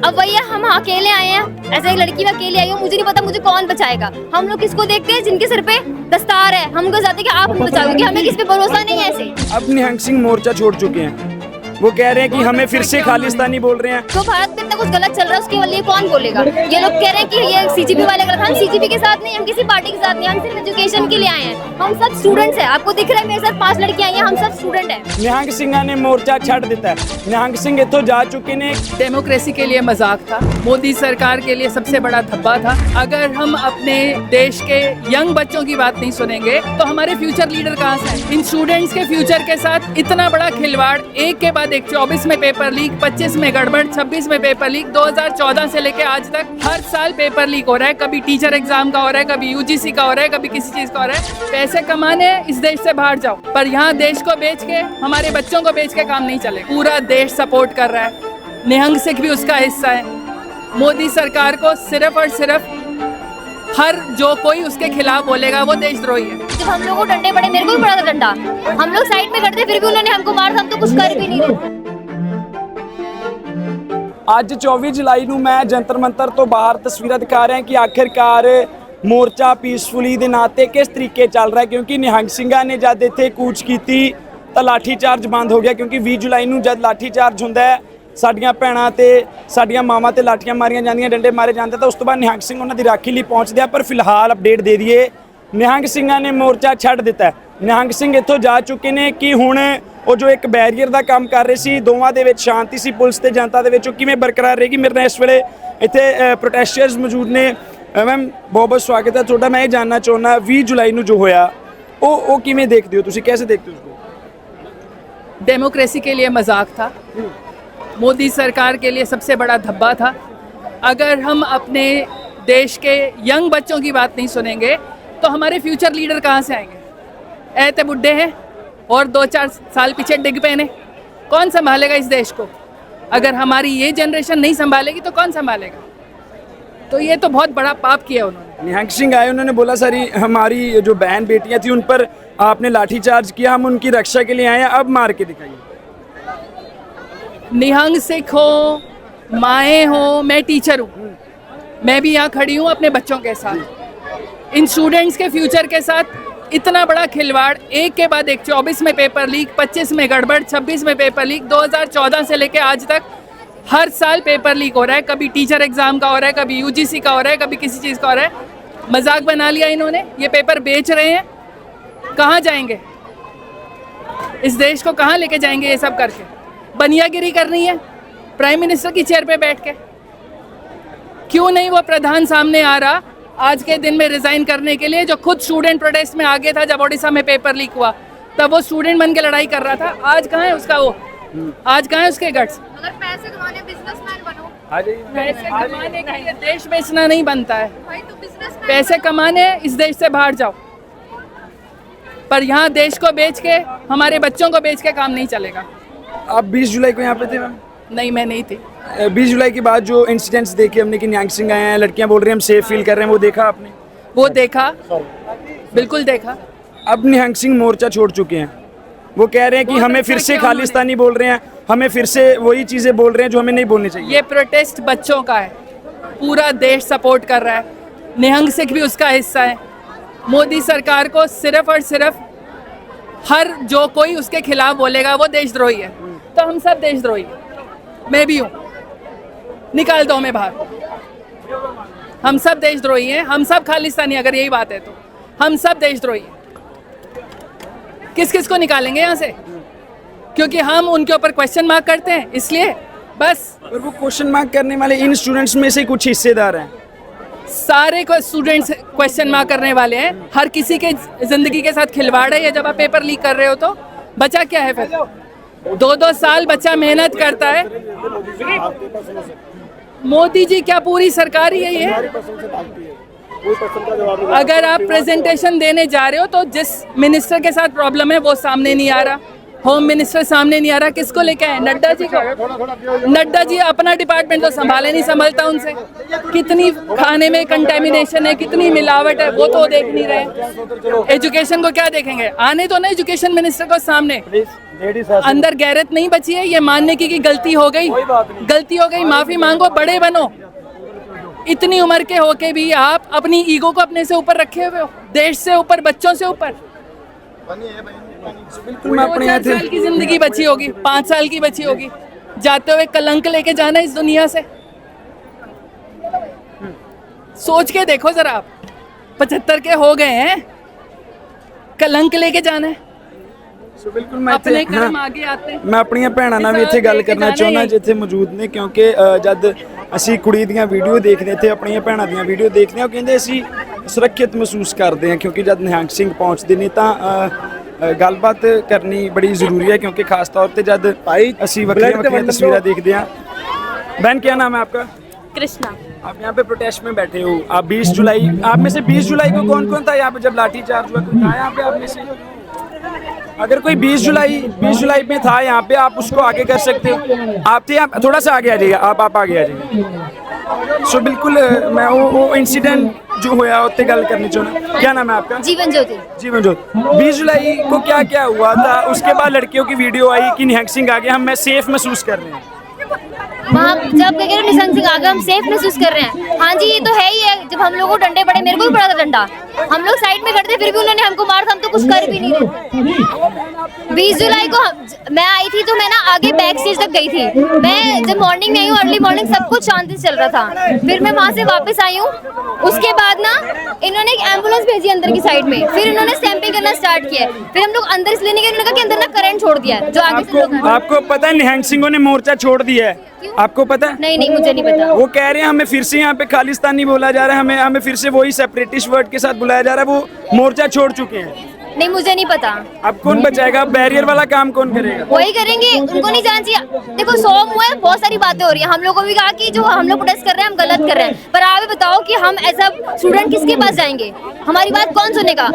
अब वही है, हम अकेले आए हैं, ऐसे एक लड़की में अकेले आई हूँ, मुझे नहीं पता मुझे कौन बचाएगा। हम लोग किसको देखते हैं? जिनके सिर पे दस्तार है, हमको चाहते हैं कि आप हमें बचाओगे, हमें किस पे भरोसा नहीं है। ऐसे अब निहंग सिंह मोर्चा छोड़ चुके हैं, वो कह रहे हैं कि हमें फिर से खालिस्तानी बोल रहे हैं। तो भारत में इतना कुछ गलत चल रहा है, उसके लिए कौन बोलेगा? ये लोग कह रहे हैं कि ये सीजीपी वाले गलत। हम सीजीपी के साथ नहीं, हम किसी पार्टी के साथ नहीं, हम सिर्फ एजुकेशन के लिए आए हैं। हम सब स्टूडेंट्स हैं, आपको दिख रहा है मेरे साथ 5 लड़कियां आई हैं, हम सब स्टूडेंट हैं। निहंग सिंह ने मोर्चा छड़ दिता है, निहंग सिंह इत्थों जा चुके ने। डेमोक्रेसी के लिए मजाक था, मोदी सरकार के लिए सबसे बड़ा धब्बा था। अगर हम अपने देश के यंग बच्चों की बात नहीं सुनेंगे तो हमारे फ्यूचर लीडर कहाँ से हैं? इन स्टूडेंट्स के फ्यूचर के साथ इतना बड़ा खिलवाड़, एक के बाद एक, 24 में पेपर लीक, 25 में गड़बड़, 26 में पेपर लीक, 2014 से लेके आज तक हर साल पेपर लीक हो रहा है। कभी टीचर एग्जाम का हो रहा है, कभी यूजीसी का हो रहा है, कभी किसी चीज का हो रहा है। पैसे कमाने इस देश से बाहर जाओ, पर यहाँ देश को बेच के, हमारे बच्चों को बेच के काम नहीं चले। पूरा देश सपोर्ट कर रहा है, निहंग सिंह भी उसका हिस्सा है। मोदी सरकार को सिर्फ और सिर्फ जो कोई उसके खिलाफ बोलेगा वो देशद्रोही है। जब हम लोगों को डंडे पड़े, मेरे को भी पड़ा था डंडा, हम लोग साइड में करते फिर भी उन्होंने हमको मारा, हम तो कुछ कर भी नहीं रहे। ਅੱਜ 24 ਜੁਲਾਈ ਨੂੰ ਮੈਂ ਜੰਤਰ ਮੰਤਰ ਤੋਂ ਬਾਹਰ ਤਸਵੀਰਾਂ ਦਿਖਾ ਰਿਹਾ ਕਿ ਆਖਿਰਕਾਰ ਮੋਰਚਾ ਪੀਸਫੁਲੀ ਦੇ ਨਾਂ ਤੇ ਕਿਸ ਤਰੀਕੇ ਚੱਲ ਰਿਹਾ, ਕਿਉਂਕਿ ਨਿਹੰਗ ਸਿੰਘਾਂ ਨੇ ਜਦ ਇੱਥੇ ਕੂਚ ਕੀਤੀ ਤਾਂ ਲਾਠੀ ਚਾਰਜ ਬੰਦ ਹੋ ਗਿਆ। ਕਿਉਂਕਿ 20 ਜੁਲਾਈ ਨੂੰ ਜਦ ਲਾਠੀ ਚਾਰਜ ਹੁੰਦਾ ਹੈ, ਸਾਡੀਆਂ ਭੈਣਾਂ ਤੇ ਸਾਡੀਆਂ ਮਾਵਾਂ ਤੇ ਲਾਠੀਆਂ ਮਾਰੀਆਂ ਜਾਂਦੀਆਂ, ਡੰਡੇ ਮਾਰੇ ਜਾਂਦੇ, ਤਾਂ ਉਸ ਤੋਂ ਬਾਅਦ ਨਿਹੰਗ ਸਿੰਘ ਉਹਨਾਂ ਦੀ ਰਾਖੀ ਲਈ ਪਹੁੰਚਦੇ ਆ। ਪਰ ਫਿਲਹਾਲ ਅਪਡੇਟ ਦੇ ਦਈਏ, ਨਿਹੰਗ ਸਿੰਘਾਂ ਨੇ ਮੋਰਚਾ ਛੱਡ ਦਿੱਤਾ ਹੈ। ਨਿਹੰਗ ਸਿੰਘ ਇੱਥੋਂ ਜਾ ਚੁੱਕੇ ਨੇ ਕਿ ਹੁਣ ਉਹ ਜੋ ਇੱਕ ਬੈਰੀਅਰ ਦਾ ਕੰਮ ਕਰ ਰਹੇ ਸੀ, ਦੋਵਾਂ ਦੇ ਵਿੱਚ ਸ਼ਾਂਤੀ ਸੀ, ਪੁਲਿਸ ਤੇ ਜਨਤਾ ਦੇ ਵਿੱਚ, ਉਹ ਕਿਵੇਂ ਬਰਕਰਾਰ ਰਹੇਗੀ। ਮੇਰੇ ਨਾਲ ਇਸ ਵੇਲੇ ਇੱਥੇ ਪ੍ਰੋਟੈਸਟਰਸ ਮੌਜੂਦ ਨੇ। ਮੈਮ ਬਹੁਤ ਬਹੁਤ ਸਵਾਗਤ ਹੈ ਤੁਹਾਡਾ। ਮੈਂ ਇਹ ਜਾਨਣਾ ਚਾਹੁੰਦਾ 20 ਜੁਲਾਈ ਨੂੰ ਜੋ ਹੋਇਆ ਉਹ ਕਿਵੇਂ ਦੇਖਦੇ ਹੋ ਤੁਸੀਂ, कैसे देखते हो उसको? डेमोक्रेसी के लिए मजाक था, मोदी सरकार के लिए सबसे बड़ा धब्बा था। अगर हम अपने देश के यंग बच्चों की बात नहीं सुनेंगे तो हमारे फ्यूचर लीडर कहाँ से आएंगे? ऐसे बुढ़े हैं और 2-4 साल पीछे डिग पे ने, कौन संभालेगा इस देश को? अगर हमारी ये जनरेशन नहीं संभालेगी तो कौन संभालेगा? तो ये तो बहुत बड़ा पाप किया उन्होंने। निहंग सिंह आए, उन्होंने बोला सारी हमारी जो बहन बेटियां थी उन पर आपने लाठीचार्ज किया, हम उनकी रक्षा के लिए आए हैं, अब मार के दिखाइए। निहंग सिख हो, माएँ हो, मैं टीचर हूँ, मैं भी यहाँ खड़ी हूँ अपने बच्चों के साथ। इन स्टूडेंट्स के फ्यूचर के साथ इतना बड़ा खिलवाड़, एक के बाद एक, 24 में पेपर लीक, 25 में गड़बड़, 26 में पेपर लीक, 2014 से लेके आज तक हर साल पेपर लीक हो रहा है। कभी टीचर एग्जाम का हो रहा है, कभी यूजीसी का हो रहा है, कभी किसी चीज़ का हो रहा है। मजाक बना लिया इन्होंने, ये पेपर बेच रहे हैं। कहाँ जाएंगे? इस देश को कहाँ लेके जाएंगे ये सब करके? बनियागिरी करनी है प्राइम मिनिस्टर की चेयर पे बैठ के? क्यों नहीं वो प्रधान सामने आ रहा आज के दिन में रिजाइन करने के लिए, जो खुद स्टूडेंट प्रोटेस्ट में आगे था जब ओडिशा में पेपर लीक हुआ, तब वो स्टूडेंट बन के लड़ाई कर रहा था। आज कहाँ है उसका वो? आज कहाँ है उसके गट्स? अगर पैसे कमाने बिजनेसमैन बनो, पैसे कमाने के लिए देश बेचना नहीं बनता है। भाई तो बिजनेसमैन पैसे कमाने इस देश से बाहर जाओ, पर यहाँ देश को बेच के, हमारे बच्चों को बेच के काम नहीं चलेगा। आप 20 जुलाई को यहाँ पे थे मैम? नहीं, मैं नहीं थी। 20 जुलाई के बाद जो इंसिडेंट्स देखे हमने कि निहंग सिंह आए हैं, लड़कियां बोल रही हैं हम सेफ फील कर रहे हैं, वो देखा आपने? वो देखा, बिल्कुल देखा। अब निहंग सिंह मोर्चा छोड़ चुके हैं, वो कह रहे हैं कि हमें फिर से खालिस्तानी बोल रहे हैं, हमें फिर से वही चीज़ें बोल रहे हैं जो हमें नहीं बोलनी चाहिए। ये प्रोटेस्ट बच्चों का है, पूरा देश सपोर्ट कर रहा है, निहंग सिंह भी उसका हिस्सा है। मोदी सरकार को सिर्फ और सिर्फ जो कोई उसके खिलाफ बोलेगा वो देशद्रोही है। तो हम सब देशद्रोही हैं, मैं भी हूँ, निकाल दो हमें बाहर। हम सब देशद्रोही हैं, हम सब खालिस्तानी, अगर यही बात है तो हम सब देशद्रोही हैं। किस किस को निकालेंगे यहाँ से? क्योंकि हम उनके ऊपर क्वेश्चन मार्क करते हैं, इसलिए बस। और वो क्वेश्चन मार्क करने वाले इन स्टूडेंट्स में से कुछ हिस्सेदार हैं। सारे को स्टूडेंट्स क्वेश्चन मार्क करने वाले हैं, हर किसी के जिंदगी के साथ खिलवाड़ है। ये जब आप पेपर लीक कर रहे हो तो बचा क्या है फिर? 2-2 साल बच्चा मेहनत करता है। मोदी जी क्या पूरी सरकार ही है ये? अगर आप प्रेजेंटेशन देने जा रहे हो तो जिस मिनिस्टर के साथ प्रॉब्लम है वो सामने नहीं आ रहा, होम मिनिस्टर सामने नहीं आ रहा, किसको लेके आए? नड्डा जी को। नड्डा जी अपना डिपार्टमेंट तो संभाले नहीं, संभलता उनसे। कितनी खाने में कंटेमिनेशन है, कितनी मिलावट है, वो तो देख नहीं रहे। एजुकेशन को क्या देखेंगे? आने तो ना एजुकेशन मिनिस्टर को सामने। अंदर गैरत नहीं बची है ये मानने की कि गलती हो गई, माफी मांगो, बड़े बनो। इतनी उम्र के होके भी आप अपनी ईगो को अपने से ऊपर रखे हुए हो, देश से ऊपर, बच्चों से ऊपर। मैं अपने 4 साल की जिंदगी बची होगी, 5 साल की बची होगी, जाते हुए कलंक लेके जाना इस दुनिया से। सोच के देखो जरा, आप 75 के हो गए हैं, कलंक लेके जाना है। बिल्कुल मैं अपने कर्म आगे आते हैं। ਮੈਂ ਆਪਣੀਆਂ ਭੈਣਾਂ ਨਾਲ ਵੀ ਇੱਥੇ ਗੱਲ ਕਰਨਾ ਚਾਹੁੰਦਾ ਜਿੱਥੇ ਮੌਜੂਦ ਨੇ, ਕਿਉਂਕਿ ਜਦ ਅਸੀਂ ਕੁੜੀ ਦੀਆਂ ਵੀਡੀਓ ਦੇਖਦੇ ਇੱਥੇ ਆਪਣੀਆਂ ਭੈਣਾਂ ਦੀਆਂ ਵੀਡੀਓ ਦੇਖਦੇ ਹਾਂ, ਉਹ ਕਹਿੰਦੇ ਅਸੀਂ ਸੁਰੱਖਿਅਤ ਮਹਿਸੂਸ ਕਰਦੇ ਹਾਂ ਕਿਉਂਕਿ ਜਦ ਨਿਹੰਗ ਸਿੰਘ ਪਹੁੰਚਦੇ ਨੇ ਤਾਂ ਗੱਲਬਾਤ ਕਰਨੀ ਬੜੀ ਜ਼ਰੂਰੀ ਹੈ, ਕਿਉਂਕਿ ਖਾਸ ਤੌਰ ਤੇ ਜਦ ਅਸੀਂ ਵੱਖਰੀਆਂ ਵੱਖਰੀਆਂ ਤਸਵੀਰਾਂ ਦੇਖਦੇ ਹਾਂ। बहन क्या नाम है आपका? कृष्णा। आप यहाँ पे प्रोटेस्ट में बैठे हो, आप 20 जुलाई, आप में से 20 जुलाई को कौन कौन था यहाँ पे जब लाठी चार्ज हुआ? कोई था यहाँ पे आप में से? अगर कोई 20 जुलाई में था यहाँ पे, आप उसको आगे कर सकते हो। आप थे, आप थोड़ा सा आगे आ जाइए, आप आगे आ जाइए। सो बिल्कुल मैं वो इंसिडेंट जो होया उत्ते गल करनी चाहूँगा। क्या नाम है आपका? जीवन ज्योति। जीवन ज्योति। 20 जुलाई को क्या क्या हुआ था? उसके बाद लड़कियों की वीडियो आई कि निहंग सिंह आगे हम सेफ महसूस कर रहे हैं। वहाँ जब कह रहे निशंक सिंह आगे हम सेफ महसूस कर रहे हैं। हाँ जी, ये तो है ही है। जब हम लोगों को डंडे पड़े, मेरे को भी पड़ा था डंडा, हम लोग साइड में खड़े थे, फिर भी उन्होंने हमको मारा था, हम तो कुछ कर भी नहीं रहे। 20 जुलाई को मैं आई थी तो मैं ना आगे बैक स्टेज तक गई थी। मैं जब मॉर्निंग में आई हूँ, अर्ली मॉर्निंग सब कुछ शांति से चल रहा था, फिर मैं वहाँ से वापस आई हूँ। उसके बाद ना इन्होंने एक एम्बुलेंस भेजी अंदर की साइड में, फिर इन्होंने स्टैंपिंग करना स्टार्ट किया। फिर हम लोग अंदर से लेने गए, उन्होंने कहा कि अंदर ना करंट छोड़ दिया है, जो आगे से लोग हैं। आपको पता है निहंग सिंहों ने मोर्चा छोड़ दिया है? आपको पता है? नहीं, मुझे नहीं पता। वो कह रहे हैं हमें फिर से यहाँ पे खालिस्तानी बोला जा रहा है, हमें फिर से वही सेपरेटिस्ट वर्ड के साथ बुलाया जा रहा है। वो मोर्चा छोड़ चुके हैं। नहीं, मुझे नहीं पता। अब कौन बचाएगा? बैरियर वाला काम कौन करेगा? वही करेंगे, उनको नहीं जाना चाहिए। देखो 100 हुआ है, बहुत सारी बातें हो रही है। हम लोगों को भी कहा कि जो हम लोग प्रोटेस्ट कर रहे हैं हम गलत कर रहे हैं, पर आप भी बताओ कि हम एज अ स्टूडेंट किसके पास जाएंगे? हमारी बात कौन सुनेगा?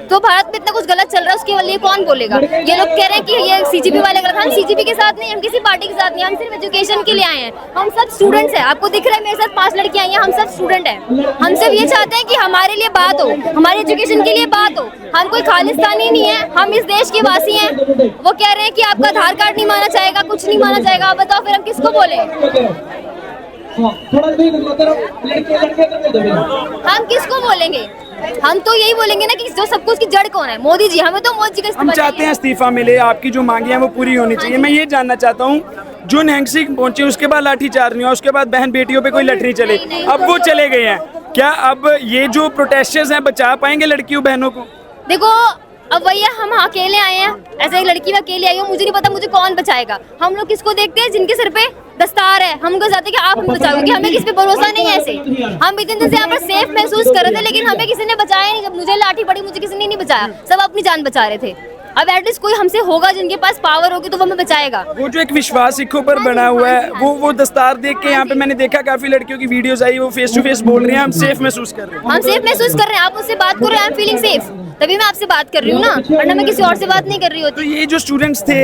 तो भारत में इतना कुछ गलत चल रहा है, उसके लिए कौन बोलेगा? ये लोग कह रहे हैं कि ये सीजीपी वाले गलत। हम सीजीपी के साथ नहीं, हम किसी पार्टी के साथ नहीं, हम सिर्फ एजुकेशन के लिए आए हैं। हम सब स्टूडेंट्स हैं। आपको दिख रहा है मेरे साथ 5 लड़कियां आई हैं, हम सब स्टूडेंट हैं। हम सब ये चाहते हैं कि हमारे लिए बात हो, हमारे एजुकेशन के लिए बात हो। हम कोई खालिस्तानी नहीं है, हम इस देश के वासी हैं। वो कह रहे हैं कि आपका आधार कार्ड नहीं माना जाएगा, कुछ नहीं माना जाएगा। आप बताओ फिर हम किसको बोले? हम किसको बोलेंगे? हम तो यही बोलेंगे ना कि जो सब कुछ की जड़ कौन है? मोदी जी। हमें तो मोदी जी का हम चाहते हैं इस्तीफा मिले, आपकी जो मांगे हैं वो पूरी होनी चाहिए। मैं ये जानना चाहता हूँ, जो निहंग सिंह पहुंचे उसके बाद लाठी चार्ज नहीं हुआ, उसके बाद बहन बेटियों पे कोई लठ नहीं चले, अब वो चले गए हैं, क्या अब ये जो प्रोटेस्टर्स हैं बचा पाएंगे लड़कियों बहनों को? देखो अब वही है, हम अकेले आए हैं, ऐसे एक लड़की में अकेले आई हूँ, मुझे नहीं पता मुझे कौन बचाएगा। हम लोग किसको देखते हैं? जिनके सिर पे दस्तार है, हमको चाहते हैं कि आप हमें बचाओ, क्योंकि हमें किस पे भरोसा नहीं है। ऐसे हम इतने दिन से यहाँ पर सेफ महसूस कर रहे थे, लेकिन हमें किसी ने बचाया नहीं। जब मुझे लाठी पड़ी, मुझे किसी ने नहीं बचाया, सब अपनी जान बचा रहे थे। अब एटलीस्ट कोई हमसे होगा, जिनके पास पावर होगी तो वो हमें बचाएगा। वो जो एक विश्वास सिखों पर बना हुआ है, वो दस्तार देख के यहाँ पे मैंने देखा काफी लड़कियों की वीडियोस आई, वो फेस टू फेस बोल रही हैं हम सेफ महसूस कर रहे हैं। हम सेफ महसूस कर रहे हैं। आप मुझसे बात करो, आई एम फीलिंग सेफ, तभी मैं आपसे बात कर रही हूँ ना, वरना मैं किसी और से बात नहीं कर रही होती। तो ये जो स्टूडेंट्स थे,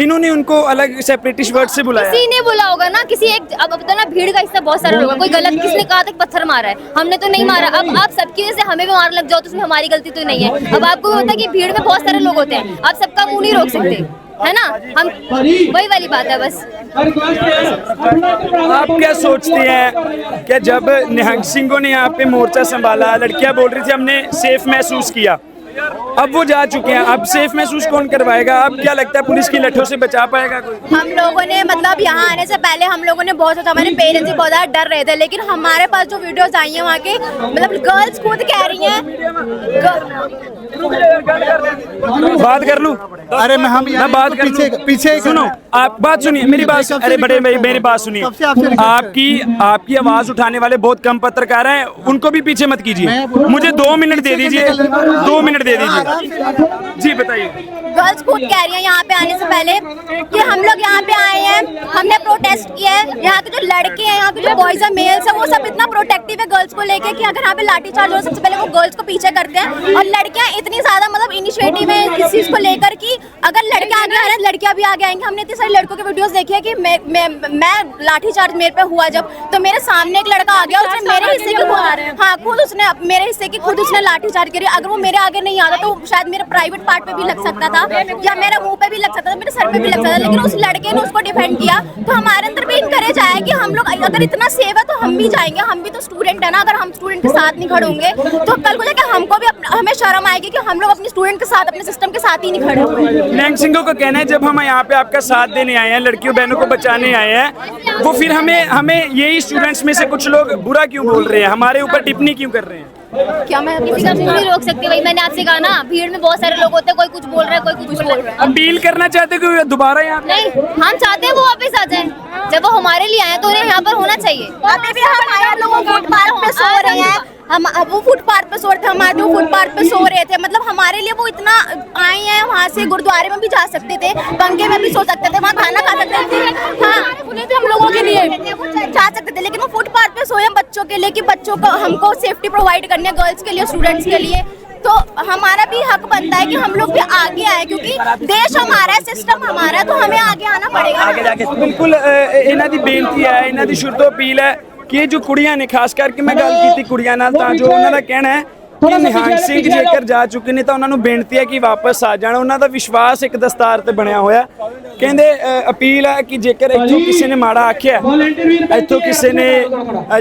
इन्होंने उनको अलग सेपरेटिस्ट वर्ड से बुलाया? किसी ने बोला होगा ना, किसी एक, अब पता ना भीड़ का हिस्सा बहुत सारे लोग हैं, कोई गलत, किसने कहा था पत्थर मारा है, हमने तो नहीं मारा। अब आप सबकी वजह से हमें भी मारने लग जाओ तो उसमें हमारी गलती तो नहीं है। अब आपको भी पता है कि भीड़ में बहुत सारे लोग होते हैं, आप सबका मुंह नहीं रोक सकते, है ना? हम वही वाली बात है बस। आप क्या सोचते हैं कि जब निहंग सिंहों ने यहाँ पे मोर्चा संभाला, लड़कियां बोल रही थी हमने सेफ महसूस किया, अब वो जा चुके हैं, अब सेफ महसूस कौन करवाएगा? अब क्या लगता है पुलिस की लठों से बचा पाएगा कोई? हम लोगों ने मतलब यहाँ आने से पहले हम लोगों ने बहुत ज़्यादा, हमारे पेरेंट्स भी बहुत ज़्यादा डर रहे थे, लेकिन हमारे पास जो वीडियोस आई हैं वहाँ के, मतलब गर्ल्स खुद कह रही हैं। बात कर लूं? अरे मैं बात कर पीछे सुनो, आप बात सुनिए, मेरी बात। अरे बड़े भाई मेरी बात सुनिए, आपकी आवाज उठाने वाले बहुत कम पत्रकार हैं, उनको भी पीछे मत कीजिए। मुझे 2 मिनट दे दीजिए, 2 मिनट दे दीजिए। जी बताइए। गर्ल्स खुद कह रही हैं यहाँ पे आने से पहले कि हम लोग यहाँ पे आए हैं, हमने प्रोटेस्ट किया है। यहाँ के जो लड़के हैं, यहाँ के जो बॉयज है, मेल्स है, वो सब इतना प्रोटेक्टिव है गर्ल्स को लेके कि अगर यहाँ पे लाठीचार्ज हो सबसे पहले वो गर्ल्स को पीछे करते हैं। और लड़कियाँ इतनी ज्यादा मतलब इनिशिएटिव है इस चीज को लेकर कि अगर लड़के आगे आ रहे हैं लड़कियाँ भी आगे आएंगे। हमने इतनी सारी लड़कों की वीडियोस देखी है कि मैं लाठीचार्ज मेरे पे हुआ जब, तो मेरे सामने एक लड़का आ गया, उसने मेरे हिस्से की खुद उसने मेरे हिस्से की खुद उसने लाठीचार्ज करी। अगर वो मेरे आगे नहीं आता तो शायद मेरे प्राइवेट पार्ट पे भी लग सकता था, या मेरे मुंह पे भी लग सकता था, मेरे सर पे भी लग सकता था, लेकिन उस लड़के ने उसको डिफेंड किया। तो हमारे अंदर भी इनकरेज आया कि हम लोग अगर इतना सेव है तो हम भी जाएंगे, हम भी तो स्टूडेंट है ना। अगर हम स्टूडेंट के साथ नहीं खड़े होंगे तो कल को जाके हमको भी हमें शर्म आएगी कि हम लोग अपने स्टूडेंट के साथ, अपने सिस्टम के साथ ही नहीं खड़े हुए। निहंग सिंह का कहना है जब हम यहाँ पे आपका साथ देने आए हैं, लड़कियों बहनों को बचाने आए हैं, वो फिर हमें यही स्टूडेंट्स में से कुछ लोग बुरा क्यों बोल रहे हैं, हमारे ऊपर टिप्पणी क्यों कर रहे हैं? क्या मैं किसी का मुंह नहीं रोक सकती। वही मैंने आपसे कहा ना, भीड़ में बहुत सारे लोग होते हैं, कोई कुछ बोल रहा है, कोई कुछ बोल रहा है। अपील करना चाहते कि दोबारा यहाँ पे? नहीं, हम चाहते हैं वो वापस आ जाए। जब वो हमारे लिए आए तो उन्हें यहाँ पर होना चाहिए। अभी भी हम आए लोगों फुटपाथ पे सो रहे हैं, हम वो फुटपाथ पे सो रहे थे, हमारे जो फुटपाथ पे सो रहे थे, मतलब हमारे लिए वो इतना आए हैं। वहाँ से गुरुद्वारे में भी जा सकते थे, पंखे में भी सो सकते थे, वहाँ खाना खा सकते थे, हाँ हम लोगों के लिए जा सकते थे, लेकिन वो फुटपाथ पे सोए बच्चों के लिए कि बच्चों को हमको सेफ्टी प्रोवाइड करनी है, गर्ल्स के लिए, स्टूडेंट्स के लिए। तो हमारा भी हक बनता है कि हम लोग भी आगे आए, क्योंकि देश हमारा है, सिस्टम हमारा है, तो हमें आगे आना पड़ेगा। बिल्कुल इन्हां दी बेनती है, इन्हां दी शुरू तो अपील है कि ये जो कुड़ियां ने, खास करके मैं गल कीती कुड़ियां नाल, तां जो उन्हां दा कहना है कि निहंग सिंह जेकर जा चुके ने ਤਾਂ ਉਹਨਾਂ ਨੂੰ ਬੇਨਤੀ ਹੈ ਕਿ ਵਾਪਸ ਆ ਜਾਣ। ਉਹਨਾਂ ਦਾ ਵਿਸ਼ਵਾਸ ਇੱਕ ਦਸਤਾਰ ਤੇ ਬਣਿਆ ਹੋਇਆ। ਕਹਿੰਦੇ ਅਪੀਲ ਹੈ ਕਿ ਜੇਕਰ ਇੱਥੋਂ ਕਿਸੇ ਨੇ ਮਾੜਾ ਆਖਿਆ, ਇੱਥੋਂ ਕਿਸੇ ਨੇ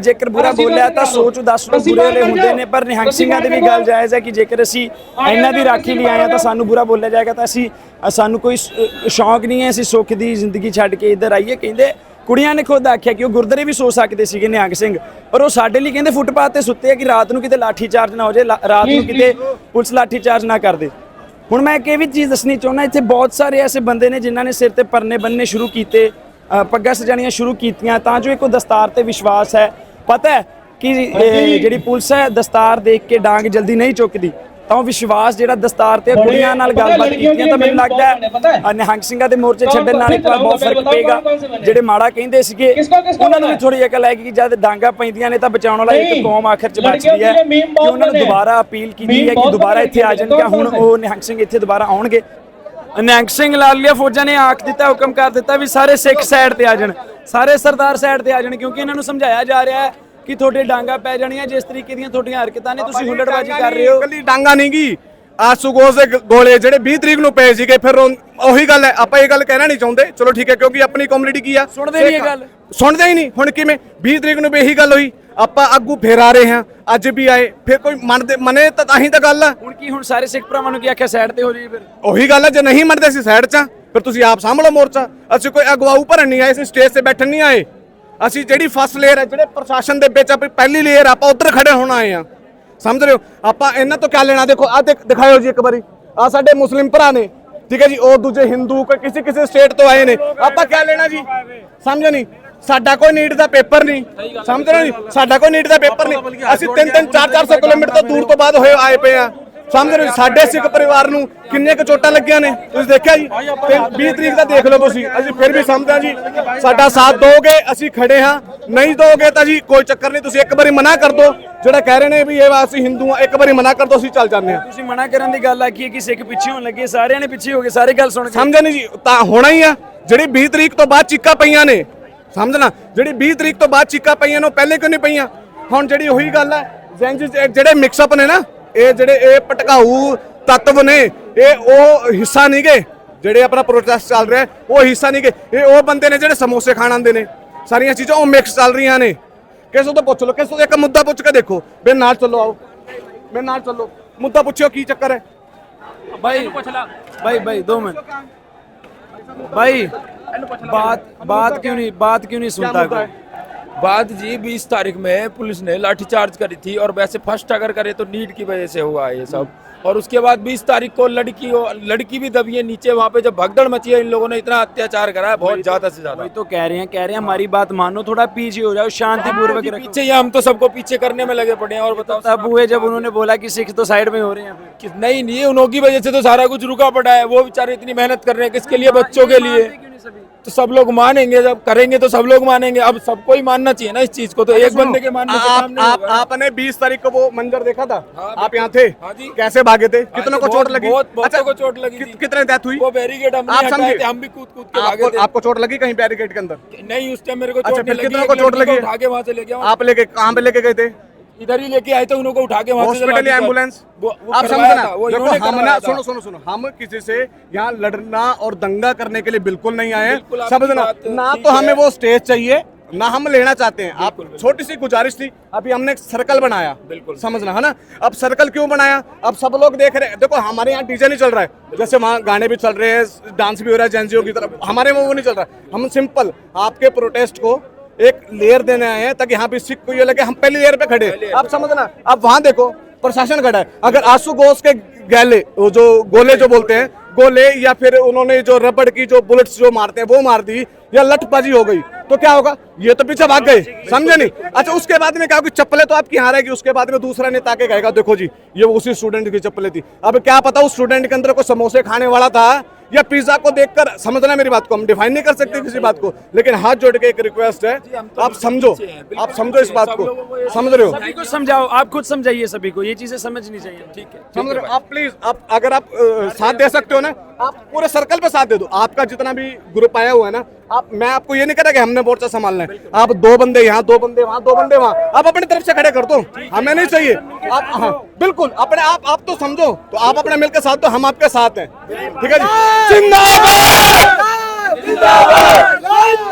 ਜੇਕਰ ਬੁਰਾ ਬੋਲਿਆ ਤਾਂ ਸੋਚ 10 ਲੋਕ ਬੁਰੇ ਵਾਲੇ ਹੁੰਦੇ ਨੇ, ਪਰ ਨਿਹੰਗ ਸਿੰਘਾਂ ਦੀ ਵੀ ਗੱਲ ਜਾਇਜ਼ ਹੈ ਕਿ ਜੇਕਰ ਅਸੀਂ ਇਹਨਾਂ ਦੀ ਰਾਖੀ ਲਈ ਆਏ ਹਾਂ ਤਾਂ ਸਾਨੂੰ ਬੁਰਾ ਬੋਲਿਆ ਜਾਏਗਾ ਤਾਂ ਅਸੀਂ ਸਾਨੂੰ ਕੋਈ ਸ਼ੌਂਕ ਨਹੀਂ ਹੈ, ਅਸੀਂ ਸੁੱਖ ਦੀ ਜ਼ਿੰਦਗੀ ਛੱਡ ਕੇ ਇੱਧਰ ਆਈਏ। ਕਹਿੰਦੇ ਕੁੜੀਆਂ ਨੇ ਖੁਦ ਆਖਿਆ ਕਿ ਉਹ ਗੁਰਦੁਆਰੇ ਵੀ ਸੋ ਸਕਦੇ ਸੀਗੇ ਨਿਹੰਗ ਸਿੰਘ, ਪਰ ਉਹ ਸਾਡੇ ਲਈ ਕਹਿੰਦੇ ਫੁੱਟਪਾਥ ਤੇ ਸੁੱਤੇ ਆ ਕਿ ਰਾਤ ਨੂੰ ਕਿਤੇ ਲਾਠੀ ਚਾਰਜ ਨਾ ਹੋ ਜਾਏ, ਰਾਤ ਨੂੰ ਕਿਤੇ ਪੁਲਿਸ ਲਾਠੀ ਚਾਰਜ ਨਾ ਕਰ ਦੇ। ਹੁਣ ਮੈਂ ਇੱਕ ਇਹ ਵੀ ਚੀਜ਼ ਦੱਸਣੀ ਚਾਹੁੰਦਾ, ਇੱਥੇ ਬਹੁਤ ਸਾਰੇ ਐਸੇ ਬੰਦੇ ਨੇ ਜਿਨ੍ਹਾਂ ਨੇ ਸਿਰ ਤੇ ਪਰਨੇ ਬੰਨਣੇ ਸ਼ੁਰੂ ਕੀਤੇ, ਪੱਗਾਂ ਸਜਾਣੀਆਂ ਸ਼ੁਰੂ ਕੀਤੀਆਂ, ਤਾਂ ਜੋ ਇੱਕ ਦਸਤਾਰ ਤੇ ਵਿਸ਼ਵਾਸ ਹੈ। ਪਤਾ ਹੈ ਕਿ ਜਿਹੜੀ ਪੁਲਿਸ ਹੈ ਦਸਤਾਰ ਦੇਖ ਕੇ ਡਾਂਗ ਜਲਦੀ ਨਹੀਂ ਚੁੱਕਦੀ, ਤਾਂ ਉਹ ਵਿਸ਼ਵਾਸ ਜਿਹੜਾ ਦਸਤਾਰ ਤੇ ਕੁੜੀਆਂ ਨਾਲ ਗੱਲਬਾਤ ਕੀਤੀਆਂ, ਤਾਂ ਮੈਨੂੰ ਲੱਗਦਾ ਹੈ ਨਿਹੰਗ ਸਿੰਘਾਂ ਦੇ ਮੋਰਚੇ ਛੱਡਣ ਨਾਲ ਇੱਕ ਵਾਰ ਬਹੁਤ ਫਰਕ ਪਏਗਾ। ਜਿਹੜੇ ਮਾੜਾ ਕਹਿੰਦੇ ਸੀਗੇ ਉਹਨਾਂ ਨੂੰ ਵੀ ਥੋੜੀ ਅਕਲ ਆਏਗੀ ਕਿ ਜਦ ਡਾਂਗਾ ਪੈਂਦੀਆਂ ਨੇ ਤਾਂ ਬਚਾਉਣ ਵਾਲਾ ਇੱਕ ਕੌਮ ਆਖਰ ਚ ਬਚਦੀ ਹੈ। ਕਿ ਉਹਨਾਂ ਨੂੰ ਦੁਬਾਰਾ ਅਪੀਲ ਕੀਤੀ ਹੈ ਕਿ ਦੁਬਾਰਾ ਇੱਥੇ ਆ ਜਾਣ, ਕਿ ਹੁਣ ਉਹ ਨਿਹੰਗ ਸਿੰਘ ਇੱਥੇ ਦੁਬਾਰਾ ਆਉਣਗੇ। ਨਿਹੰਗ ਸਿੰਘ ਲਾਲੀਆ ਫੌਜਾਂ ਨੇ ਆਖ ਦਿੱਤਾ, ਹੁਕਮ ਕਰ ਦਿੱਤਾ ਵੀ ਸਾਰੇ ਸਿੱਖ ਸਾਈਡ ਤੇ ਆ ਜਾਣ, ਸਾਰੇ ਸਰਦਾਰ ਸਾਈਡ ਤੇ ਆ ਜਾਣ, ਕਿਉਂਕਿ ਇਹਨਾਂ ਨੂੰ ਸਮਝਾਇਆ ਜਾ ਰਿਹਾ ਹੈ ਕਿ ਤੁਹਾਡੇ ਡਾਂਗਾ ਪੈ ਜਾਣੀਆਂ ਜਿਸ ਤਰੀਕੇ ਦੀਆਂ ਤੁਹਾਡੀਆਂ ਹਰਕਤਾਂ ਨੇ, ਤੁਸੀਂ ਹੁੱਲੜਬਾਜ਼ੀ ਕਰ ਰਹੇ ਹੋ। ਕੱਲੀ ਡਾਂਗਾ ਨਹੀਂ ਗੀ, ਆਸੂਗੋਸ ਦੇ ਗੋਲੇ ਜਿਹੜੇ 20 ਤਰੀਕ ਨੂੰ ਪਏ ਸੀਗੇ, ਫਿਰ ਉਹੀ ਗੱਲ ਹੈ। ਆਪਾਂ ਇਹ ਗੱਲ ਕਹਿਣਾ ਨਹੀਂ ਚਾਹੁੰਦੇ, ਚਲੋ ਠੀਕ ਹੈ, ਕਿਉਂਕਿ ਆਪਣੀ ਕਮਿਊਨਿਟੀ ਕੀ ਆ, ਸੁਣਦੇ ਨਹੀਂ ਇਹ ਗੱਲ, ਸੁਣਦੇ ਹੀ ਨਹੀਂ। ਹੁਣ ਕਿਵੇਂ 20 ਤਰੀਕ ਨੂੰ ਵੀ ਇਹੀ ਗੱਲ ਹੋਈ, ਆਪਾਂ ਅੱਗੂ ਫੇਰ ਆ ਰਹੇ ਹਾਂ, ਅੱਜ ਵੀ ਆਏ, ਫਿਰ ਕੋਈ ਮੰਨੇ ਤਾਂ ਹੀ ਤਾਂ ਗੱਲ ਆ। ਹੁਣ ਸਾਰੇ ਸਿੱਖ ਭਰਾਵਾਂ ਨੂੰ ਕੀ ਆਖਿਆ ਸਾਈਡ ਤੇ ਹੋ ਜਾਈਏ? ਫਿਰ ਉਹੀ ਗੱਲ ਹੈ, ਜੇ ਨਹੀਂ ਮੰਨਦੇ ਸੀ ਸਾਈਡ 'ਚ, ਫਿਰ ਤੁਸੀਂ ਆਪ ਸਾਂਭਲੋ ਮੋਰਚਾ। ਅਸੀਂ ਕੋਈ ਅਗਵਾਊ ਭਰਨ ਨਹੀਂ ਆਏ, ਅਸੀਂ ਸਟੇਜ ਤੇ ਬੈਠਣ ਨਹੀਂ ਆਏ। ਅਸੀਂ ਜਿਹੜੀ ਫਸਟ ਲੇਅਰ ਹੈ, ਜਿਹੜੇ ਪ੍ਰਸ਼ਾਸਨ ਦੇ ਵਿੱਚ ਆਪਣੀ ਪਹਿਲੀ ਲੇਅਰ, ਆਪਾਂ ਉੱਧਰ ਖੜੇ ਹੋਣ ਆਏ ਆ, ਸਮਝ ਰਹੇ ਹੋ? ਆਪਾਂ ਇਹਨਾਂ ਤੋਂ ਕਿਆ ਲੈਣਾ? ਦੇਖੋ ਆਹ ਦਿਖਾਇਓ ਜੀ ਇੱਕ ਵਾਰੀ, ਆਹ ਸਾਡੇ ਮੁਸਲਿਮ ਭਰਾ ਨੇ, ਠੀਕ ਹੈ ਜੀ, ਉਹ ਦੂਜੇ ਹਿੰਦੂ ਕਿਸੇ ਸਟੇਟ ਤੋਂ ਆਏ ਨੇ, ਆਪਾਂ ਕਿਆ ਲੈਣਾ ਜੀ? ਸਮਝ ਨਹੀਂ, ਸਾਡਾ ਕੋਈ ਨੀਟ ਦਾ ਪੇਪਰ ਨਹੀਂ, ਸਮਝ ਰਹੇ ਹੋ ਜੀ, ਸਾਡਾ ਕੋਈ ਨੀਟ ਦਾ ਪੇਪਰ ਨਹੀਂ। ਅਸੀਂ 300 400 ਕਿਲੋਮੀਟਰ ਤੋਂ ਦੂਰ ਤੋਂ ਬਾਅਦ ਹੋਏ ਆਏ ਪਏ ਆ, ਸਮਝ ਰਹੇ ਹੋ? ਸਾਡੇ ਸਿੱਖ ਪਰਿਵਾਰ ਨੂੰ ਕਿੰਨੇ ਕੁ ਚੋਟਾਂ ਲੱਗੀਆਂ ਨੇ ਤੁਸੀਂ ਦੇਖਿਆ ਜੀ। 20 ਤਰੀਕ ਦਾ ਦੇਖ ਲਓ ਤੁਸੀਂ, ਅਸੀਂ ਫਿਰ ਵੀ ਸਮਝਾਂ ਜੀ, ਸਾਡਾ ਸਾਥ ਦੋਗੇ, ਅਸੀਂ ਖੜੇ ਹਾਂ, ਨਹੀਂ ਦੋਗੇ ਤਾਂ ਜੀ ਕੋਈ ਚੱਕਰ ਨਹੀਂ, ਤੁਸੀਂ ਇੱਕ ਵਾਰੀ ਮਨਾ ਕਰ ਦਿਓ। ਜਿਹੜਾ ਕਹਿ ਰਹੇ ਨੇ ਵੀ ਇਹ ਅਸੀਂ ਹਿੰਦੂ ਆ, ਇੱਕ ਵਾਰੀ ਮਨਾ ਕਰ ਦਿਓ, ਅਸੀਂ ਚੱਲ ਜਾਂਦੇ ਹਾਂ। ਤੁਸੀਂ ਮਨਾ ਕਰਨ ਦੀ ਗੱਲ ਆਖੀ ਹੈ ਕਿ ਸਿੱਖ ਪਿੱਛੇ ਹੋਣ ਲੱਗੇ, ਸਾਰਿਆਂ ਨੇ ਪਿੱਛੇ ਹੋ ਗਏ, ਸਾਰੇ ਗੱਲ ਸੁਣ ਕੇ ਸਮਝਿਆ ਨਹੀਂ ਜੀ? ਤਾਂ ਹੋਣਾ ਹੀ ਆ। ਜਿਹੜੀ 20 ਤਰੀਕ ਤੋਂ ਬਾਅਦ ਚੀਕਾਂ ਪਈਆਂ ਨੇ, ਸਮਝਣਾ, ਜਿਹੜੀ 20 ਤਰੀਕ ਤੋਂ ਬਾਅਦ ਚੀਕਾਂ ਪਈਆਂ ਨੇ ਉਹ ਪਹਿਲੇ ਕਿਉਂ ਨਹੀਂ ਪਈਆਂ? ਹੁਣ ਜਿਹੜੀ ਉਹੀ ਗੱਲ ਹੈ, ਜਿਹੜੇ ਮਿਕਸਅਪ ਨੇ ਨਾ, ਇਹ ਜਿਹੜੇ ਇਹ ਭਟਕਾਊ ਤੱਤਵ ਨੇ, ਇਹ ਉਹ ਹਿੱਸਾ ਨਹੀਂ ਗੇ, ਜਿਹੜੇ ਆਪਣਾ ਪ੍ਰੋਟੈਸਟ ਚੱਲ ਰਿਹਾ ਉਹ ਹਿੱਸਾ ਨਹੀਂ ਗੇ। ਇਹ ਉਹ ਬੰਦੇ ਨੇ ਜਿਹੜੇ ਸਮੋਸੇ ਖਾਣ ਆਉਂਦੇ ਨੇ, ਸਾਰੀਆਂ ਚੀਜ਼ਾਂ ਉਹ ਮਿਕਸ ਚੱਲ ਰਹੀਆਂ ਨੇ। ਕਿਸੇ ਤੋਂ ਪੁੱਛ ਲਓ, ਕਿਸੇ ਤੋਂ ਇੱਕ ਮੁੱਦਾ ਪੁੱਛ ਕੇ ਦੇਖੋ। ਮੇਰੇ ਨਾਲ ਚੱਲੋ, ਆਓ ਮੇਰੇ ਨਾਲ ਚੱਲੋ, ਮੁੱਦਾ ਪੁੱਛਿਓ ਕੀ ਚੱਕਰ ਹੈ। भाई 2 मिनट भाई, बात क्यों नहीं सुनता? बात जी 20 तारीख में पुलिस ने लाठीचार्ज करी थी, और वैसे फर्स्ट अगर करे तो नीट की वजह से हुआ है ये सब। और उसके बाद 20 तारीख को लड़की भी दबी है नीचे, वहाँ पे जब भगदड़ मची है, इन लोगों ने इतना अत्याचार करा है, बहुत ज्यादा से ज्यादा। वही तो कह रहे हैं हमारी बात मानो, थोड़ा पीछे हो जाओ, शांतिपूर्वक रखो। पीछे हम तो सबको पीछे करने में लगे पड़े हैं। और बताओ तब हुए जब उन्होंने बोला कि सिख तो साइड में हो रहे हैं फिर। नहीं, उन्हों की वजह से तो सारा कुछ रुका पड़ा है। वो बेचारे इतनी मेहनत कर रहे हैं किसके लिए? बच्चों के लिए। तो सब लोग मानेंगे, जब करेंगे तो सब लोग मानेंगे। अब सबको ही मानना चाहिए ना इस चीज को, तो एक बंदे के मानने से काम नहीं होगा। आपने 20 तारीख को वो मंजर देखा था? आप यहाँ थे? हाँ जी। कैसे भागे थे? कितनों को चोट लगी? बहुतों को चोट लगी थी। कितने डेथ हुई? वो बैरिकेड हमने हटाए थे, हम भी कूद के भागे थे। आपको चोट लगी कहीं बैरिकेड के अंदर? नहीं, उस टाइम मेरे को अच्छा, चोट नहीं फिर लगी। कितनों को चोट लगी? उठा के वहाँ से ले गया। आप लेके कहाँ पे लेके गए थे? इधर ही लेके आए थे, उनको उठा के वहाँ से हॉस्पिटल या एम्बुलेंस? आप समझना, देखो हम सुनो, हम किसी से यहाँ लड़ना और दंगा करने के लिए बिल्कुल नहीं आए, समझना। ना तो हमें वो स्टेज चाहिए, ना हम लेना चाहते हैं। आप छोटी सी गुजारिश थी, अभी हमने एक सर्कल बनाया, बिल्कुल समझना है ना। अब सर्कल क्यों बनाया? अब सब लोग देख रहे हैं, देखो हमारे यहाँ डीजे नहीं चल रहा है, जैसे वहाँ गाने भी चल रहे हैं, डांस भी हो रहा है जेनजीओ की तरफ, हमारे में वो नहीं चल रहा है। हम सिंपल आपके प्रोटेस्ट को एक लेयर देने आए हैं, ताकि यहाँ पे सिख को ये लगे हम पहली लेयर पे खड़े। आप समझना, अब वहाँ देखो प्रशासन खड़ा है। अगर आंसू घोष के गैले, वो जो गोले जो बोलते हैं, गोले, या फिर उन्होंने जो रबड़ की जो बुलेट्स जो मारते हैं वो मार दी, या लठबाजी हो गई, तो क्या होगा? ये तो पीछे भाग गए, समझे नहीं? अच्छा, उसके बाद में क्या होगी? चप्पलें तो आपकी यहाँ रहेगी, उसके बाद में दूसरा नेता के कहेगा देखो जी ये उसी स्टूडेंट की चप्पलें थी। अब क्या पता उस स्टूडेंट के अंदर कोई समोसे खाने वाला था या पिज्जा को देखकर, समझना मेरी बात को, हम डिफाइन नहीं कर सकते किसी बात को, लेकिन हाथ जोड़ के एक रिक्वेस्ट है, आप समझो इस बात को, समझ रहे हो? सभी को समझाओ, आप खुद समझाइए सभी को, ये चीजें समझनी चाहिए। ठीक है, समझ रहे हो? आप प्लीज, आप अगर आप साथ दे सकते हो ना, आप पूरे सर्कल पे साथ दे दो। आपका जितना भी ग्रुप आया हुआ है ना, मैं आपको ये नहीं कह रहा कि हमने मोर्चा संभालना है। आप 2 बंदे यहाँ, 2 बंदे वहाँ, 2 बंदे वहाँ, आप अपनी तरफ से खड़े कर दो, हमें नहीं चाहिए। आप हाँ बिल्कुल अपने आप तो समझो, तो आप अपने मिलकर साथ दो, हम आपके साथ हैं। ठीक है जी, जिंदाबाद।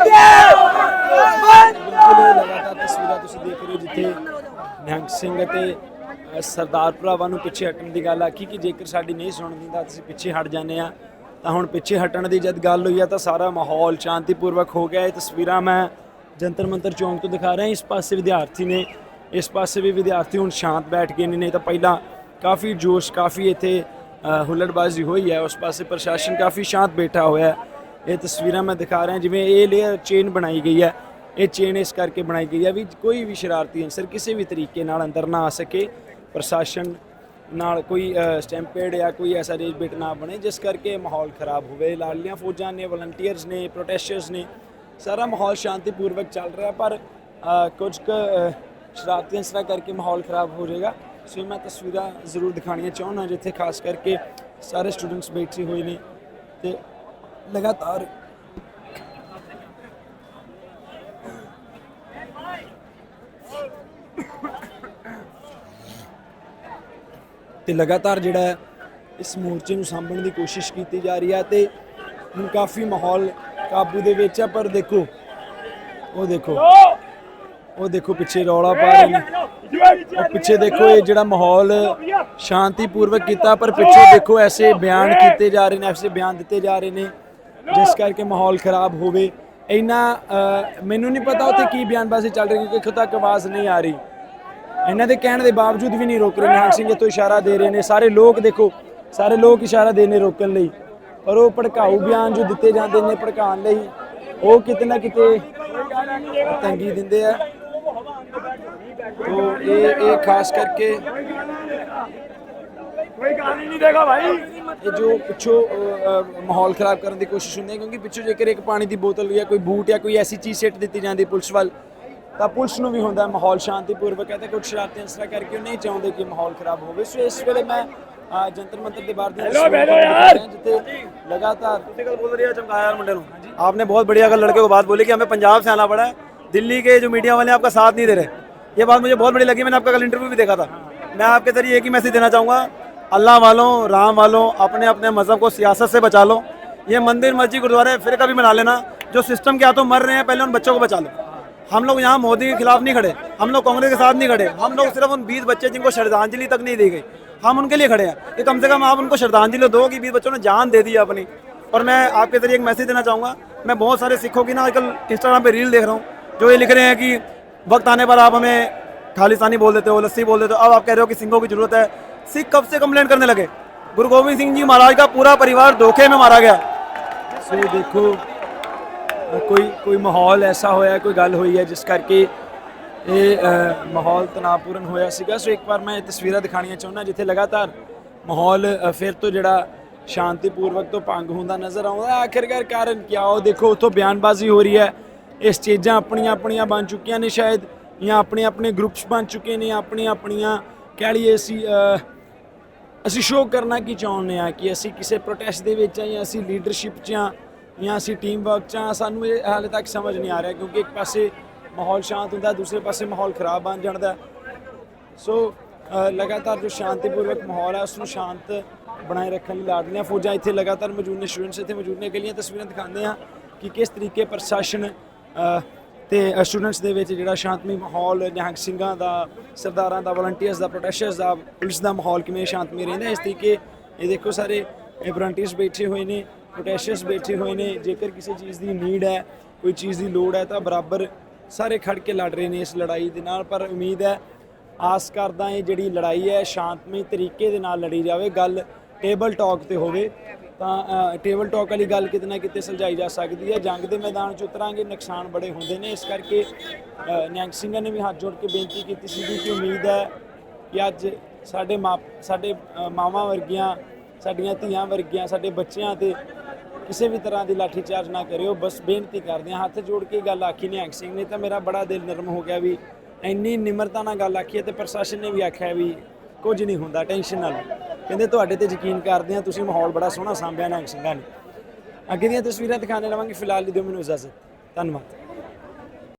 लगातार तस्वीਰਾਂ ਤੁਸੀਂ ਦੇਖ ਰਹੇ ਹੋ ਜਿੱਥੇ ਨਿਹੰਗ ਸਿੰਘ ਅਤੇ ਸਰਦਾਰ ਭਰਾਵਾਂ ਨੂੰ ਪਿੱਛੇ ਹਟਣ ਦੀ ਗੱਲ ਆਖੀ ਕਿ ਜੇਕਰ ਸਾਡੀ ਨਹੀਂ ਸੁਣਦੀ ਤਾਂ ਅਸੀਂ ਪਿੱਛੇ ਹਟ ਜਾਂਦੇ ਆ। ਤਾਂ ਹੁਣ ਪਿੱਛੇ ਹਟਣ ਦੀ ਜਦ ਗੱਲ ਹੋਈ ਆ ਤਾਂ ਸਾਰਾ ਮਾਹੌਲ ਸ਼ਾਂਤੀਪੂਰਵਕ ਹੋ ਗਿਆ। ਇਹ ਤਸਵੀਰਾਂ ਮੈਂ ਜੰਤਰ ਮੰਤਰ ਚੌਂਕ ਤੋਂ ਦਿਖਾ ਰਿਹਾ। ਇਸ ਪਾਸੇ ਵਿਦਿਆਰਥੀ ਨੇ, ਇਸ ਪਾਸੇ ਵੀ ਵਿਦਿਆਰਥੀ ਹੁਣ ਸ਼ਾਂਤ ਬੈਠ ਗਏ ਨੇ, ਨਹੀਂ ਤਾਂ ਪਹਿਲਾਂ ਕਾਫੀ ਜੋਸ਼, ਕਾਫੀ ਇੱਥੇ ਹੁੱਲੜਬਾਜ਼ੀ ਹੋਈ ਹੈ। ਉਸ ਪਾਸੇ ਪ੍ਰਸ਼ਾਸਨ ਕਾਫੀ ਸ਼ਾਂਤ ਬੈਠਾ ਹੋਇਆ ਹੈ। ਇਹ ਤਸਵੀਰਾਂ ਮੈਂ ਦਿਖਾ ਰਿਹਾ ਜਿਵੇਂ ਇਹ ਲੇਅਰ ਚੇਨ ਬਣਾਈ ਗਈ ਹੈ। ਇਹ ਚੇਨ ਇਸ ਕਰਕੇ ਬਣਾਈ ਗਈ ਹੈ ਵੀ ਕੋਈ ਵੀ ਸ਼ਰਾਰਤੀ ਅਨਸਰ ਕਿਸੇ ਵੀ ਤਰੀਕੇ ਨਾਲ ਅੰਦਰ ਨਾ ਆ ਸਕੇ, ਪ੍ਰਸ਼ਾਸਨ ਨਾਲ ਕੋਈ ਸਟੈਂਪੇਡ ਜਾਂ ਕੋਈ ਐਸਾ ਰੇਜਬਿਟ ਨਾ ਬਣੇ ਜਿਸ ਕਰਕੇ ਮਾਹੌਲ ਖਰਾਬ ਹੋਵੇ। ਲਾਡਲੀਆਂ ਫੌਜਾਂ ਨੇ, ਵਲੰਟੀਅਰਸ ਨੇ, ਪ੍ਰੋਟੈਸਟਰਸ ਨੇ, ਸਾਰਾ ਮਾਹੌਲ ਸ਼ਾਂਤੀਪੂਰਵਕ ਚੱਲ ਰਿਹਾ, ਪਰ ਕੁਝ ਕੁ ਸ਼ਰਾਰਤੀ ਅਨਸਰਾਂ ਕਰਕੇ ਮਾਹੌਲ ਖਰਾਬ ਹੋ ਜਾਏਗਾ। ਸੋ ਮੈਂ ਤਸਵੀਰਾਂ ਜ਼ਰੂਰ ਦਿਖਾਉਣੀਆਂ ਚਾਹੁੰਦਾ ਜਿੱਥੇ ਖਾਸ ਕਰਕੇ ਸਾਰੇ ਸਟੂਡੈਂਟਸ ਬੈਠੇ ਹੋਏ ਨੇ ਤੇ ਲਗਾਤਾਰ ਲਗਾਤਾਰ ਜਿਹੜਾ ਹੈ ਇਸ ਮੋਰਚੇ ਨੂੰ ਸਾਂਭਣ ਦੀ ਕੋਸ਼ਿਸ਼ ਕੀਤੀ ਜਾ ਰਹੀ ਹੈ ਤੇ ਹੁਣ ਕਾਫੀ ਮਾਹੌਲ ਕਾਬੂ ਦੇ ਵਿੱਚ ਹੈ। ਪਰ ਦੇਖੋ ਉਹ ਦੇਖੋ ਪਿੱਛੇ ਰੌਲਾ ਪਾ ਰਹੇ ਨੇ, ਉਹ ਪਿੱਛੇ ਦੇਖੋ ਇਹ ਜਿਹੜਾ ਮਾਹੌਲ ਸ਼ਾਂਤੀਪੂਰਵਕ ਕੀਤਾ, ਪਰ ਪਿੱਛੇ ਦੇਖੋ ਐਸੇ ਬਿਆਨ ਕੀਤੇ ਜਾ ਰਹੇ ਨੇ, ਐਸੇ ਬਿਆਨ ਦਿੱਤੇ ਜਾ ਰਹੇ ਨੇ ਜਿਸ ਕਰਕੇ ਮਾਹੌਲ ਖਰਾਬ ਹੋਵੇ। ਇੰਨਾ ਮੈਨੂੰ ਨਹੀਂ ਪਤਾ ਉੱਥੇ ਕੀ ਬਿਆਨਬਾਜ਼ੀ ਚੱਲ ਰਹੀ ਕਿਉਂਕਿ ਇੱਥੋਂ ਤੱਕ ਆਵਾਜ਼ ਨਹੀਂ ਆ ਰਹੀ। ਇਹਨਾਂ ਦੇ ਕਹਿਣ ਦੇ ਬਾਵਜੂਦ ਵੀ ਨਹੀਂ ਰੋਕ ਰਹੇ। ਨਿਹੰਗ ਸਿੰਘ ਇੱਥੋਂ ਇਸ਼ਾਰਾ ਦੇ ਰਹੇ ਨੇ, ਸਾਰੇ ਲੋਕ ਦੇਖੋ, ਸਾਰੇ ਲੋਕ ਇਸ਼ਾਰਾ ਦੇ ਨੇ ਰੋਕਣ ਲਈ, ਪਰ ਉਹ ਭੜਕਾਊ ਬਿਆਨ ਜੋ ਦਿੱਤੇ ਜਾਂਦੇ ਨੇ ਭੜਕਾਉਣ ਲਈ, ਉਹ ਕਿਤੇ ਨਾ ਕਿਤੇ ਤੰਗੀ ਦਿੰਦੇ ਆ। तो ये खास करके ये जो पिछों माहौल खराब करने की कोशिश होंगी क्योंकि पिछों जेकर एक पानी की बोतल या कोई बूट या कोई ऐसी चीज़ सिट दी जाती पुलिस वाल तो पुलिस नूं भी होंदा माहौल शांतिपूर्वक है। तो कुछ शरारती अंसर करके नहीं चाहते कि माहौल खराब हो। सो इस वेले मैं जंतर मंतर के बाहर जिथे लगातार चमकाया मुंडे नूं। आपने बहुत बढ़िया अगर लड़के को बात बोली कि हमें पंजाब से आना पड़ा है, दिल्ली के जो मीडिया वाले आपका साथ नहीं दे रहे, ये बात मुझे बहुत बड़ी लगी। मैंने आपका कल इंटरव्यू भी देखा था। मैं आपके जरिए एक ही मैसेज देना चाहूँगा, अल्लाह वालों, राम वालों, अपने अपने मज़हब को सियासत से बचा लो। ये मंदिर मस्जिद गुरुद्वारे फिर कभी बना लेना, जो सिस्टम के हाथों मर रहे हैं पहले उन बच्चों को बचा लो। हम लोग यहाँ मोदी के खिलाफ नहीं खड़े, हम लोग कांग्रेस के साथ नहीं खड़े, हम लोग सिर्फ उन 20 बच्चे जिनको श्रद्धांजलि तक नहीं दी गई, हम उनके लिए खड़े हैं कि कम से कम आप उनको श्रद्धांजलि दो कि 20 बच्चों ने जान दे दी अपनी। और मैं आपके जरिए एक मैसेज देना चाहूँगा, मैं बहुत सारे सिखों की ना आजकल इंस्टाग्राम पे रील देख रहा हूँ जो ये लिख रहे हैं कि वक्त आने पर आप हमें खालिस्तानी बोल देते हो, लस्सी बोल देते हो, अब आप कह रहे हो कि सिंघों की जरूरत है। सिख कब से कंप्लेंट करने लगे? गुरु गोबिंद सिंह जी महाराज का पूरा परिवार धोखे में मारा गया। सो देखो कोई माहौल ऐसा होया, कोई गल हुई है जिस करके ਇਹ ਮਾਹੌਲ ਤਣਾਅਪੂਰਨ ਹੋਇਆ ਸੀਗਾ। ਸੋ ਇੱਕ ਵਾਰ ਮੈਂ ਇਹ ਤਸਵੀਰਾਂ ਦਿਖਾਣੀਆਂ ਚਾਹੁੰਦਾ ਜਿੱਥੇ ਲਗਾਤਾਰ ਮਾਹੌਲ ਫਿਰ ਤੋਂ ਜਿਹੜਾ ਸ਼ਾਂਤੀਪੂਰਵਕ ਤੋਂ ਭੰਗ ਹੁੰਦਾ ਨਜ਼ਰ ਆਉਂਦਾ। ਆਖਿਰਕਾਰ ਕਾਰਨ ਕੀ ਆ? ਉਹ ਦੇਖੋ ਉੱਥੋਂ ਬਿਆਨਬਾਜ਼ੀ ਹੋ ਰਹੀ ਹੈ। ਇਸ ਚੀਜ਼ਾਂ ਆਪਣੀਆਂ ਆਪਣੀਆਂ ਬਣ ਚੁੱਕੀਆਂ ਨੇ ਸ਼ਾਇਦ, ਜਾਂ ਆਪਣੇ ਆਪਣੇ ਗਰੁੱਪਸ ਬਣ ਚੁੱਕੇ ਨੇ, ਆਪਣੀਆਂ ਆਪਣੀਆਂ ਕਹਿ ਲਈਏ ਅਸੀਂ ਸ਼ੋਅ ਕਰਨਾ ਕੀ ਚਾਹੁੰਦੇ ਆ ਕਿ ਅਸੀਂ ਕਿਸੇ ਪ੍ਰੋਟੈਸਟ ਦੇ ਵਿੱਚ ਆ, ਜਾਂ ਅਸੀਂ ਲੀਡਰਸ਼ਿਪ 'ਚ ਆ, ਜਾਂ ਅਸੀਂ ਟੀਮ ਵਰਕ 'ਚ ਆ। ਸਾਨੂੰ ਇਹ ਹਾਲੇ ਤੱਕ ਸਮਝ ਨਹੀਂ ਆ ਰਿਹਾ, ਕਿਉਂਕਿ ਇੱਕ ਪਾਸੇ ਮਾਹੌਲ ਸ਼ਾਂਤ ਹੁੰਦਾ, ਦੂਸਰੇ ਪਾਸੇ ਮਾਹੌਲ ਖਰਾਬ ਬਣ ਜਾਂਦਾ। ਸੋ ਲਗਾਤਾਰ ਜੋ ਸ਼ਾਂਤੀਪੂਰਵਕ ਮਾਹੌਲ ਹੈ ਉਸ ਨੂੰ ਸ਼ਾਂਤ ਬਣਾਏ ਰੱਖਣ ਲਈ ਲਾਡਲੀਆਂ ਫੌਜਾਂ ਇੱਥੇ ਲਗਾਤਾਰ ਮੌਜੂਦ ਨੇ, ਸਟੂਡੈਂਟਸ ਇੱਥੇ ਮੌਜੂਦ ਨੇ। ਅਗਲੀਆਂ ਤਸਵੀਰਾਂ ਦਿਖਾਉਂਦੇ ਹਾਂ ਕਿ ਕਿਸ ਤਰੀਕੇ ਪ੍ਰਸ਼ਾਸਨ ਤੇ ਸਟੂਡੈਂਟਸ ਦੇ ਵਿੱਚ ਜਿਹੜਾ ਸ਼ਾਂਤਮਈ ਮਾਹੌਲ, ਨਿਹੰਗ ਸਿੰਘਾਂ ਦਾ, ਸਰਦਾਰਾਂ ਦਾ, ਵਲੰਟੀਅਰਸ ਦਾ, ਪ੍ਰੋਟੈਸਟਰਸ ਦਾ, ਪੁਲਿਸ ਦਾ ਮਾਹੌਲ ਕਿਵੇਂ ਸ਼ਾਂਤਮਈ ਰਹਿੰਦਾ। ਇਸ ਤਰੀਕੇ ਇਹ ਦੇਖੋ ਸਾਰੇ ਵਲੰਟੀਅਰਸ ਬੈਠੇ ਹੋਏ ਨੇ, ਪ੍ਰੋਟੈਸਟਰਸ ਬੈਠੇ ਹੋਏ ਨੇ। ਜੇਕਰ ਕਿਸੇ ਚੀਜ਼ ਦੀ ਨੀਡ ਹੈ, ਕੋਈ ਚੀਜ਼ ਦੀ ਲੋੜ ਹੈ ਤਾਂ ਬਰਾਬਰ ਸਾਰੇ ਖੜ ਕੇ ਲੜ ਰਹੇ ਨੇ ਇਸ ਲੜਾਈ ਦੇ ਨਾਲ। ਪਰ ਉਮੀਦ ਹੈ, ਆਸ ਕਰਦਾ ਇਹ ਜਿਹੜੀ ਲੜਾਈ ਹੈ ਸ਼ਾਂਤਮਈ ਤਰੀਕੇ ਦੇ ਨਾਲ ਲੜੀ ਜਾਵੇ। ਗੱਲ ਟੇਬਲ ਟਾਕ ਤੇ ਹੋਵੇ ਤਾਂ ਟੇਬਲ ਟਾਕ ਵਾਲੀ ਗੱਲ ਕਿਤੇ ਨਾ ਕਿਤੇ ਸੁਲਝਾਈ ਜਾ ਸਕਦੀ ਹੈ। ਜੰਗ ਦੇ ਮੈਦਾਨ 'ਚ ਉਤਰਾਂਗੇ, ਨੁਕਸਾਨ ਬੜੇ ਹੁੰਦੇ ਨੇ। ਇਸ ਕਰਕੇ ਨਿਹੰਗ ਸਿੰਘਾਂ ਨੇ ਵੀ ਹੱਥ ਜੋੜ ਕੇ ਬੇਨਤੀ ਕੀਤੀ ਸੀ ਕਿ ਉਮੀਦ ਹੈ ਕਿ ਅੱਜ ਸਾਡੇ ਮਾਵਾਂ ਵਰਗੀਆਂ, ਸਾਡੀਆਂ ਧੀਆਂ ਵਰਗੀਆਂ, ਸਾਡੇ ਬੱਚਿਆਂ ਤੇ ਕਿਸੇ ਵੀ ਤਰ੍ਹਾਂ ਦੀ ਲਾਠੀਚਾਰਜ ਨਾ ਕਰਿਓ। ਬਸ ਬੇਨਤੀ ਕਰਦੇ ਹਾਂ, ਹੱਥ ਜੋੜ ਕੇ ਗੱਲ ਆਖੀ ਨਿਹੰਗ ਸਿੰਘ ਨੇ ਤਾਂ ਮੇਰਾ ਬੜਾ ਦਿਲ ਨਰਮ ਹੋ ਗਿਆ ਵੀ ਇੰਨੀ ਨਿਮਰਤਾ ਨਾਲ ਗੱਲ ਆਖੀ ਹੈ। ਤੇ ਪ੍ਰਸ਼ਾਸਨ ਨੇ ਵੀ ਆਖਿਆ ਵੀ ਕੁਝ ਨਹੀਂ ਹੁੰਦਾ, ਟੈਨਸ਼ਨ ਨਾ ਲਓ। ਕਹਿੰਦੇ ਤੁਹਾਡੇ ਤੇ ਯਕੀਨ ਕਰਦੇ ਹਾਂ, ਤੁਸੀਂ ਮਾਹੌਲ ਬੜਾ ਸੋਹਣਾ ਸਾਂਭਿਆ ਨਿਹੰਗ ਸਿੰਘਾਂ ਨੇ। ਅੱਗੇ ਦੀਆਂ ਤਸਵੀਰਾਂ ਦਿਖਾਣੇ ਲਵਾਂਗੇ। ਫਿਲਹਾਲ ਦਿਓ ਮੈਨੂੰ ਇਜਾਜ਼ਤ। ਧੰਨਵਾਦ।